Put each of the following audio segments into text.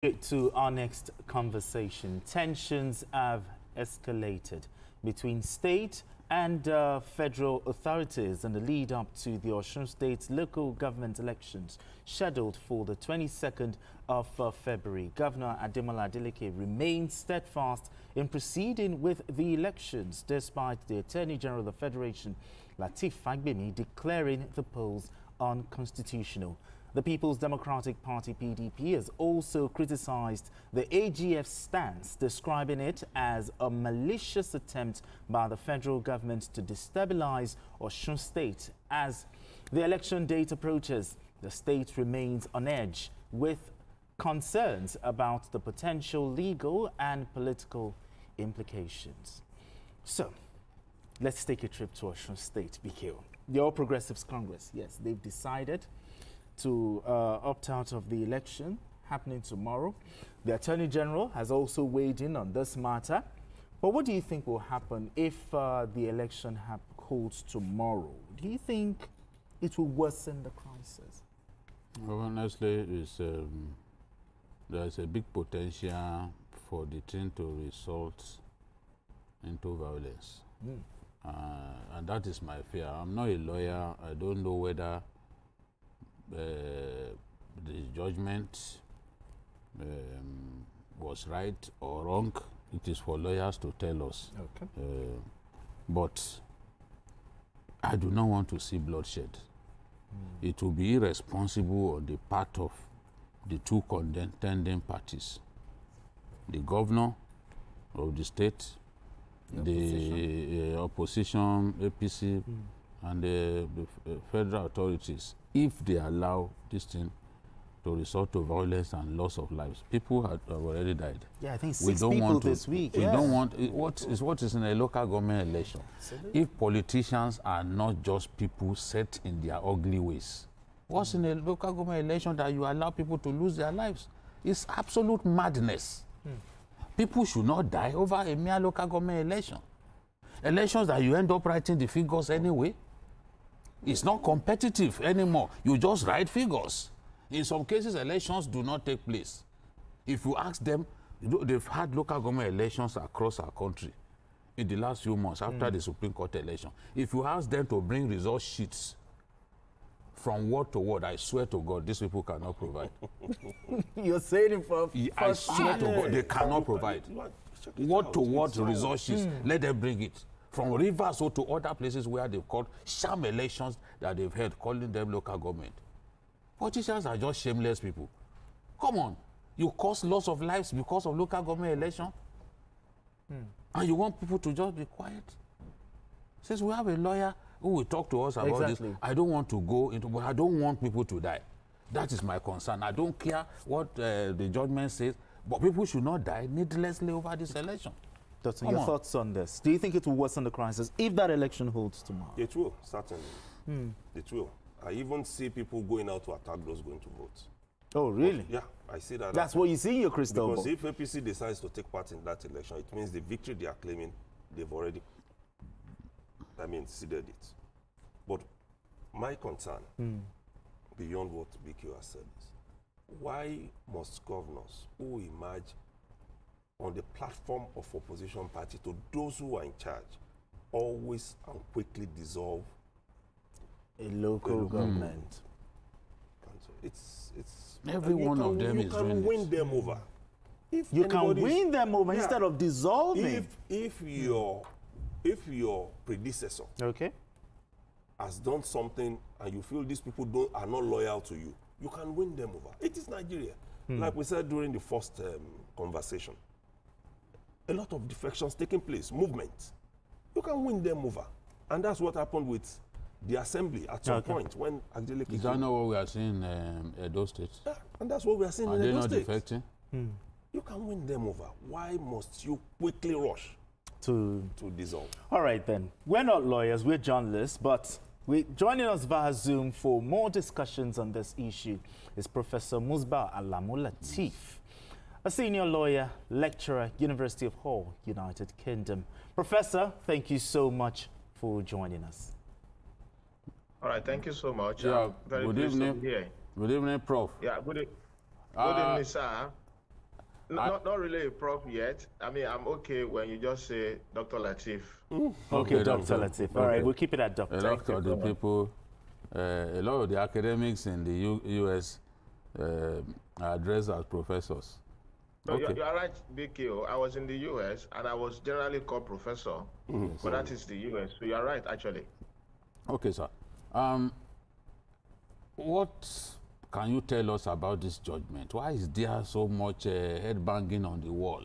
To our next conversation. Tensions have escalated between state and federal authorities in the lead up to the Osun State local government elections scheduled for the 22nd of February. Governor Ademola Adeleke remains steadfast in proceeding with the elections despite the Attorney General of the Federation, Lateef Fagbemi, declaring the polls unconstitutional. The People's Democratic Party, PDP, has also criticized the AGF's stance, describing it as a malicious attempt by the federal government to destabilize Osun State. As the election date approaches, the state remains on edge with concerns about the potential legal and political implications. So, let's take a trip to Osun State, BKO. The All Progressives Congress, yes, they've decided to opt out of the election happening tomorrow. The Attorney General has also weighed in on this matter. But what do you think will happen if the election holds tomorrow? Do you think it will worsen the crisis? Well, honestly, there's a big potential for the thing to result into violence. And that is my fear. I'm not a lawyer. I don't know whether the judgment was right or wrong. It is for lawyers to tell us. Okay. But I do not want to see bloodshed. It will be irresponsible on the part of the two contending parties. The governor of the state, the opposition, APC, and the federal authorities, if they allow this thing to resort to violence and loss of lives. People have already died. Yeah, I think six people this week. We don't want what is in a local government election. Absolutely. If politicians are not just people set in their ugly ways, what's in a local government election that you allow people to lose their lives? It's absolute madness. People should not die over a mere local government election. Elections that you end up writing the figures anyway. It's not competitive anymore. You just write figures. In some cases, elections do not take place. If you ask them, they've had local government elections across our country in the last few months after the Supreme Court election. If you ask them to bring result sheets from word to word, I swear to God, these people cannot provide. You're saying it for I swear to God, they cannot provide. Word to word result sheets, let them bring it. From Rivers or to other places where they've called sham elections that they've held, calling them local government. Politicians are just shameless people. Come on. You cause loss of lives because of local government election? And you want people to just be quiet? Since we have a lawyer who will talk to us about this, I don't want to go into, but I don't want people to die. That is my concern. I don't care what the judgment says, but people should not die needlessly over this election. Doctor, your thoughts on this? Do you think it will worsen the crisis if that election holds tomorrow? It will, certainly. It will. I even see people going out to attack those going to vote. Oh, really? Yeah, I see that. That's what you see in your crystal ball. Because if APC decides to take part in that election, it means the victory they are claiming, they've already, ceded it. But my concern, beyond what BQ has said, is why must governors who emerge on the platform of opposition party to those who are in charge always and quickly dissolve a local government? It's every one of them is doing it. You can win them over. You can win them over instead of dissolving. If your predecessor has done something and you feel these people are not loyal to you, you can win them over. It is Nigeria. Like we said during the first conversation, a lot of defections taking place, movement. You can win them over. And that's what happened with the assembly at some point when Adeleke. Is that not what we are seeing in Edo State? Yeah, and that's what we are seeing in Edo State. Are they not defecting? You can win them over. Why must you quickly rush to dissolve? All right, then. We're not lawyers, we're journalists, but joining us via Zoom for more discussions on this issue is Professor Musbah Alamu Lateef, a senior lawyer, lecturer, University of Hull, United Kingdom. Professor, thank you so much for joining us. All right, thank you so much. Yeah, good evening. Good evening, Prof. Yeah, good evening, sir. Not really a prof yet. I mean, I'm okay when you just say Dr. Latif. Okay, Dr. Latif. All right, we'll keep it at Dr. A lot of the people, a lot of the academics in the U.S. Are addressed as professors. No, okay. You're right, BKO. I was in the U.S. and I was generally called professor, but that is the U.S. So you're right, actually. Okay, sir. What can you tell us about this judgment? Why is there so much head banging on the wall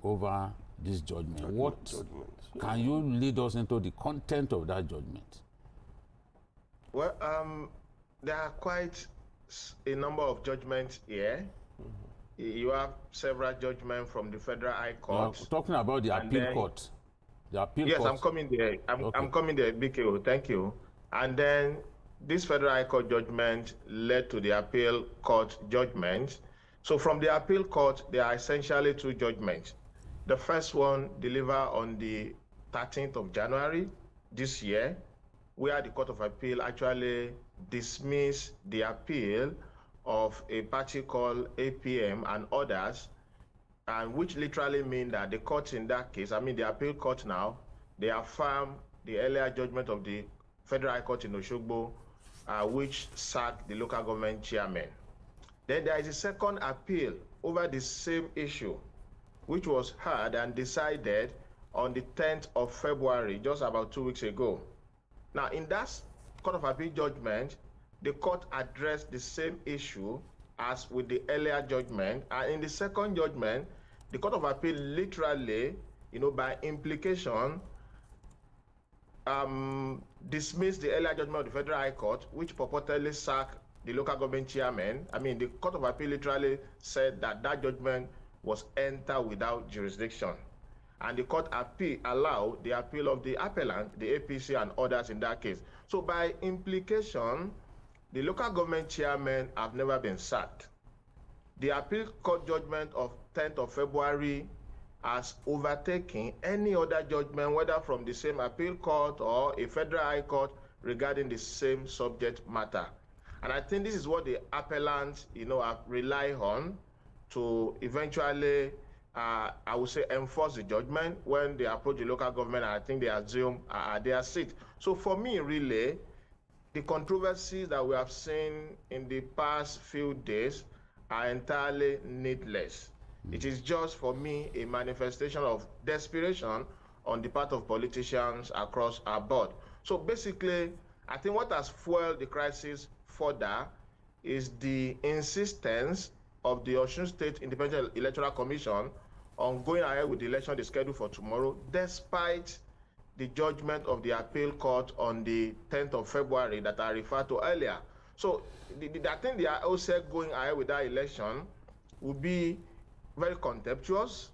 over this judgment? Can you lead us into the content of that judgment? Well, there are quite a number of judgments here. You have several judgments from the Federal High Court. Talking about the appeal court. The appeal court. Yes, I'm coming there. I'm coming there, BKO. Thank you. And then this Federal High Court judgment led to the appeal court judgment. So from the appeal court, there are essentially two judgments. The first one delivered on the 13th of January this year, where the Court of Appeal actually dismissed the appeal of a party called APM and others, and which literally means that the court in that case, I mean the appeal court now, they affirm the earlier judgment of the Federal High Court in Oshogbo, which sacked the local government chairman. Then there is a second appeal over the same issue, which was heard and decided on the 10th of February, just about 2 weeks ago. Now, in that Court of Appeal judgment, the court addressed the same issue as with the earlier judgment. And in the second judgment, the Court of Appeal literally, by implication, dismissed the earlier judgment of the Federal High Court, which purportedly sacked the local government chairman. I mean, the Court of Appeal literally said that that judgment was entered without jurisdiction. And the court allowed the appeal of the appellant, the APC and others in that case. So by implication, the local government chairmen have never been sacked. The appeal court judgment of 10th of February has overtaken any other judgment, whether from the same appeal court or a Federal High Court, regarding the same subject matter. And I think this is what the appellants, have relied on to eventually, I would say, enforce the judgment when they approach the local government, and I think they assume their seat. So for me, really, the controversies that we have seen in the past few days are entirely needless. It is just, for me, a manifestation of desperation on the part of politicians across our board. So basically, I think what has fueled the crisis further is the insistence of the Osun State Independent Electoral Commission on going ahead with the election they scheduled for tomorrow, despite the judgment of the appeal court on the 10th of February that I referred to earlier. So I think they are also going ahead with that election would be very contemptuous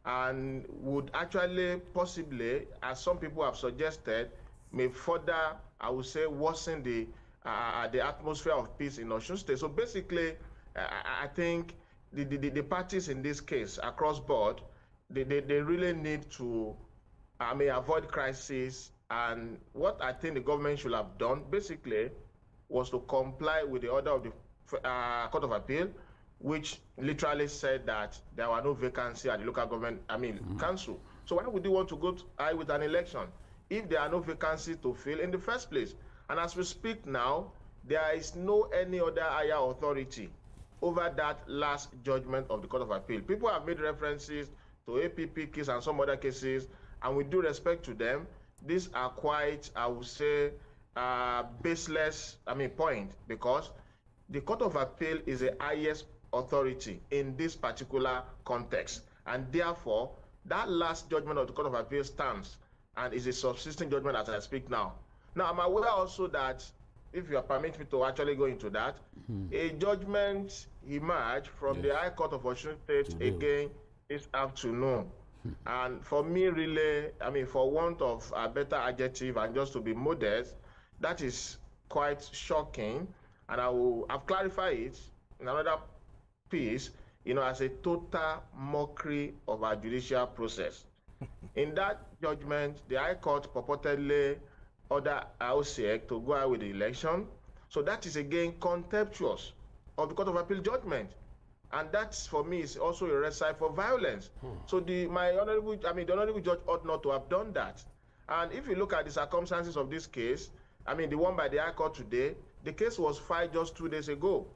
and would actually possibly, as some people have suggested, may further, I would say, worsen the atmosphere of peace in Osun State. So basically, I think the parties in this case across board, they really need to avoid crisis. And what I think the government should have done basically was to comply with the order of the Court of Appeal, which literally said that there were no vacancy at the local government, council. So why would you want to go with an election if there are no vacancies to fill in the first place? And as we speak now, there is no any other higher authority over that last judgment of the Court of Appeal. People have made references to APP case and some other cases, and with due respect to them, these are quite, I would say, baseless, point, because the Court of Appeal is the highest authority in this particular context. And therefore, that last judgment of the Court of Appeal stands and is a subsisting judgment as I speak now. Now, I'm aware also that, if you permit me to actually go into that, a judgment emerged from the High Court of Osun State again this afternoon. And for me, really, for want of a better adjective and just to be modest, that is quite shocking. And I've clarified it in another piece, as a total mockery of our judicial process. In that judgment, the High Court purportedly ordered OCEC to go out with the election. So that is again contemptuous of the Court of Appeal judgment. And that's, for me, is also a recipe for violence. So the honorable judge ought not to have done that. And if you look at the circumstances of this case, the one by the High Court today, the case was filed just 2 days ago.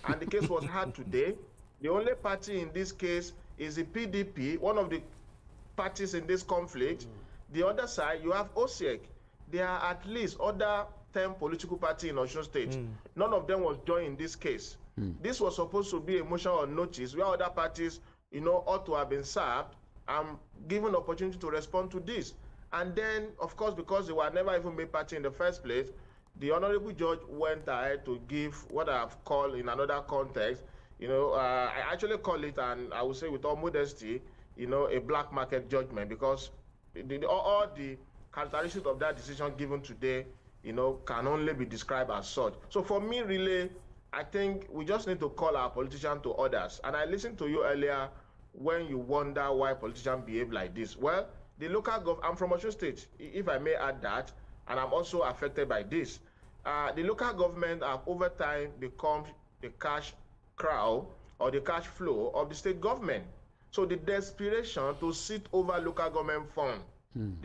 And the case was heard today. The only party in this case is the PDP, one of the parties in this conflict. The other side, you have OSEC. There are at least other 10 political parties in Osun State. None of them was joined in this case. This was supposed to be a motion on notice where other parties, ought to have been served and given opportunity to respond to this. And then, of course, because they were never even made party in the first place, the honorable judge went ahead to give what I've called in another context, I actually call it, and I would say with all modesty, a black market judgment, because all the characteristics of that decision given today, can only be described as such. So for me, really, I think we just need to call our politicians to orders. And I listened to you earlier when you wonder why politicians behave like this. Well, the local government, I'm from Osun State, if I may add that, and I'm also affected by this. The local government have over time become the cash cow or the cash flow of the state government. So the desperation to sit over local government fund, and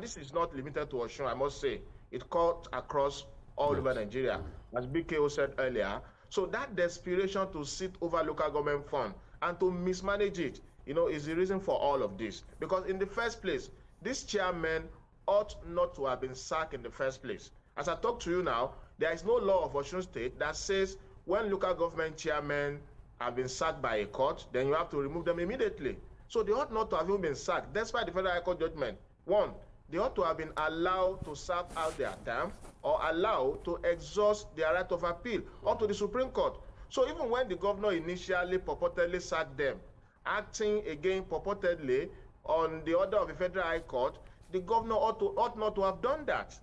this is not limited to Osun, I must say, it cut across all over Nigeria, as BKO said earlier. So that desperation to sit over local government fund and to mismanage it, is the reason for all of this. Because in the first place, this chairman ought not to have been sacked in the first place. As I talk to you now, there is no law of Osun State that says when local government chairmen have been sacked by a court, then you have to remove them immediately. So they ought not to have even been sacked, despite the Federal High Court judgment. One, they ought to have been allowed to serve out their term or allowed to exhaust their right of appeal up to the Supreme Court. So even when the governor initially purportedly sacked them, acting again purportedly on the order of the Federal High Court, the governor ought not to have done that.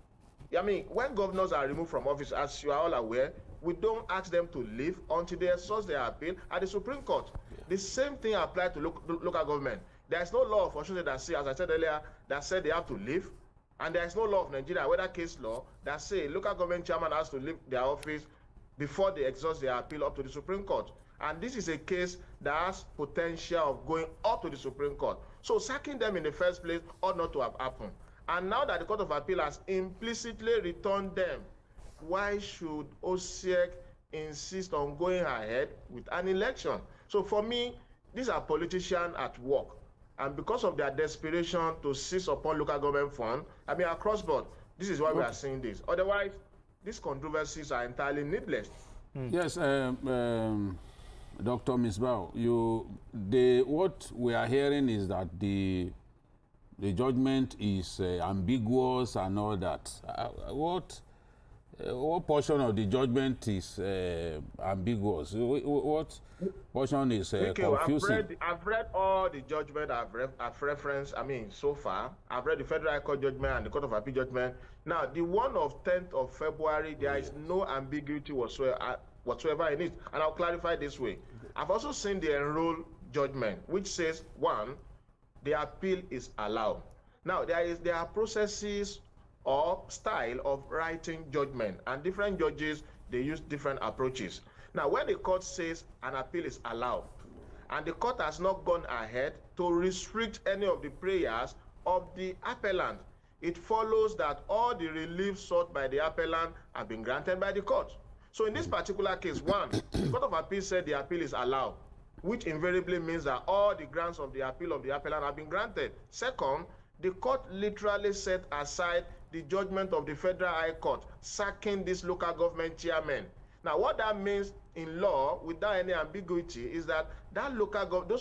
When governors are removed from office, as you are all aware, we don't ask them to leave until they exhaust their appeal at the Supreme Court. The same thing applies to local government. There is no law of Osun that says, as I said earlier, that said they have to leave. And there is no law of Nigeria, whether case law, that say local government chairman has to leave their office before they exhaust their appeal up to the Supreme Court. And this is a case that has potential of going up to the Supreme Court. So sacking them in the first place ought not to have happened. And now that the Court of Appeal has implicitly returned them, why should OSEC insist on going ahead with an election? So for me, these are politicians at work. And because of their desperation to seize upon local government funds, across board, this is why we are seeing this. Otherwise, these controversies are entirely needless. Yes, Dr. Misbah, what we are hearing is that the judgment is ambiguous and all that. What portion of the judgment is ambiguous? What portion is confusing? I've read all the judgment I've referenced, so far. I've read the Federal High Court judgment and the Court of Appeal judgment. Now, the one of 10th of February, there is no ambiguity whatsoever in it. And I'll clarify this way. I've also seen the enroll judgment, which says, one, the appeal is allowed. Now, there are processes or style of writing judgment, and different judges, they use different approaches. Now, when the court says an appeal is allowed, and the court has not gone ahead to restrict any of the prayers of the appellant, it follows that all the relief sought by the appellant have been granted by the court. So in this particular case, one, the Court of Appeal said the appeal is allowed, which invariably means that all the grounds of the appeal of the appellant have been granted. Second, the court literally set aside the judgment of the Federal High Court, sacking this local government chairman. Now, what that means in law, without any ambiguity, is that those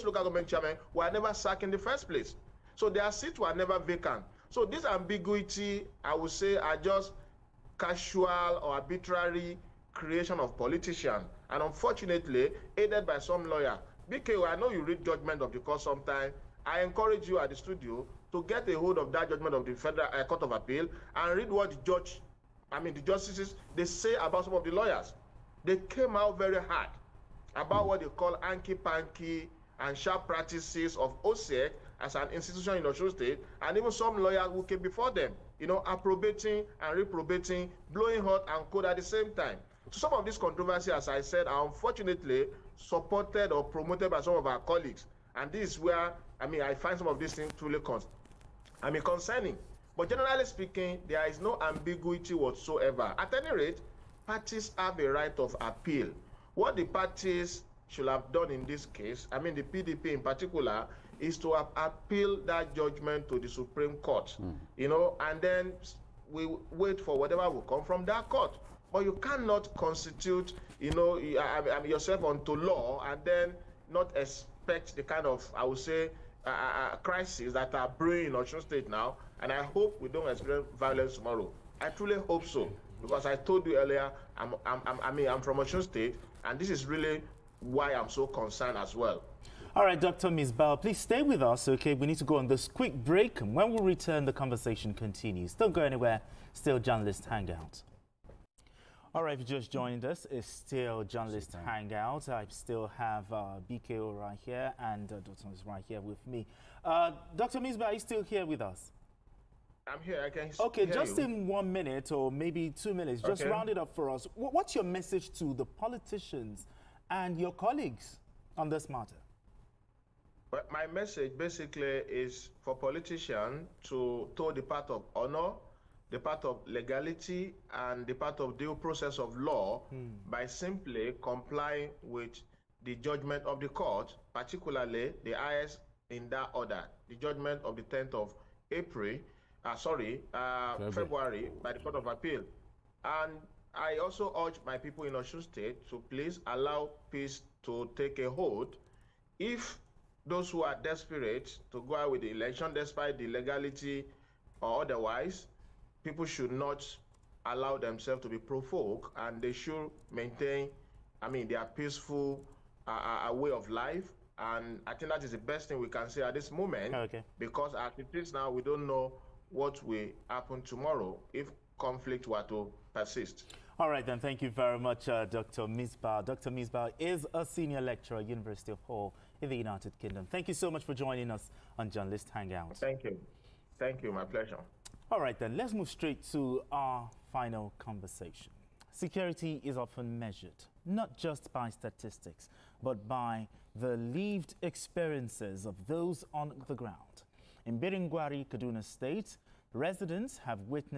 local government chairmen were never sacked in the first place. So their seats were never vacant. So this ambiguity, I would say, are just casual or arbitrary creation of politicians, and unfortunately, aided by some lawyer. BKO, I know you read judgment of the court sometime. I encourage you at the studio to get a hold of that judgment of the Federal Court of Appeal and read what the justices, they say about some of the lawyers. They came out very hard about what they call hanky-panky and sharp practices of OSEC as an institution in Osun State, and even some lawyers who came before them, approbating and reprobating, blowing hot and cold at the same time. So some of these controversies, as I said, are unfortunately supported or promoted by some of our colleagues. And this is where, I find some of these things truly concerning. But generally speaking, there is no ambiguity whatsoever. At any rate, parties have a right of appeal. What the parties should have done in this case, the PDP in particular, is to have appealed that judgment to the Supreme Court, and then we wait for whatever will come from that court. But you cannot constitute, yourself onto law and then not expect the kind of, I would say, crises that are brewing in Osun State now. And I hope we don't experience violence tomorrow. I truly hope so, because I told you earlier, I'm from Osun State, and this is really why I'm so concerned as well. All right, Dr. Misbah, please stay with us, okay? We need to go on this quick break, and when we return, the conversation continues. Don't go anywhere. Still Journalist Hangout. All right, if you just joined us, it's still Journalist Hangout. I still have BKO right here, and Dr. is right here with me. Dr. Misbah, are you still here with us? I'm here. I can Okay, hear just you. In 1 minute or maybe 2 minutes, just round it up for us. What's your message to the politicians and your colleagues on this matter? Well, my message basically is for politicians to toe the path of honor, the path of legality, and the path of due process of law by simply complying with the judgment of the court, particularly the highest in that order, the judgment of the 10th of February by the Court of Appeal. And I also urge my people in Osun State to please allow peace to take a hold. If those who are desperate to go out with the election despite the legality or otherwise, people should not allow themselves to be provoked, and they should maintain, their peaceful way of life. And I think that is the best thing we can say at this moment, because as it is now, we don't know what will happen tomorrow if conflict were to persist. All right, then. Thank you very much, Dr. Misbah. Dr. Misbah is a senior lecturer at University of Hull in the United Kingdom. Thank you so much for joining us on Journalist Hangout. Thank you. Thank you. My pleasure. All right, then. Let's move straight to our final conversation. Security is often measured not just by statistics, but by the lived experiences of those on the ground. In Biringwari, Kaduna State, residents have witnessed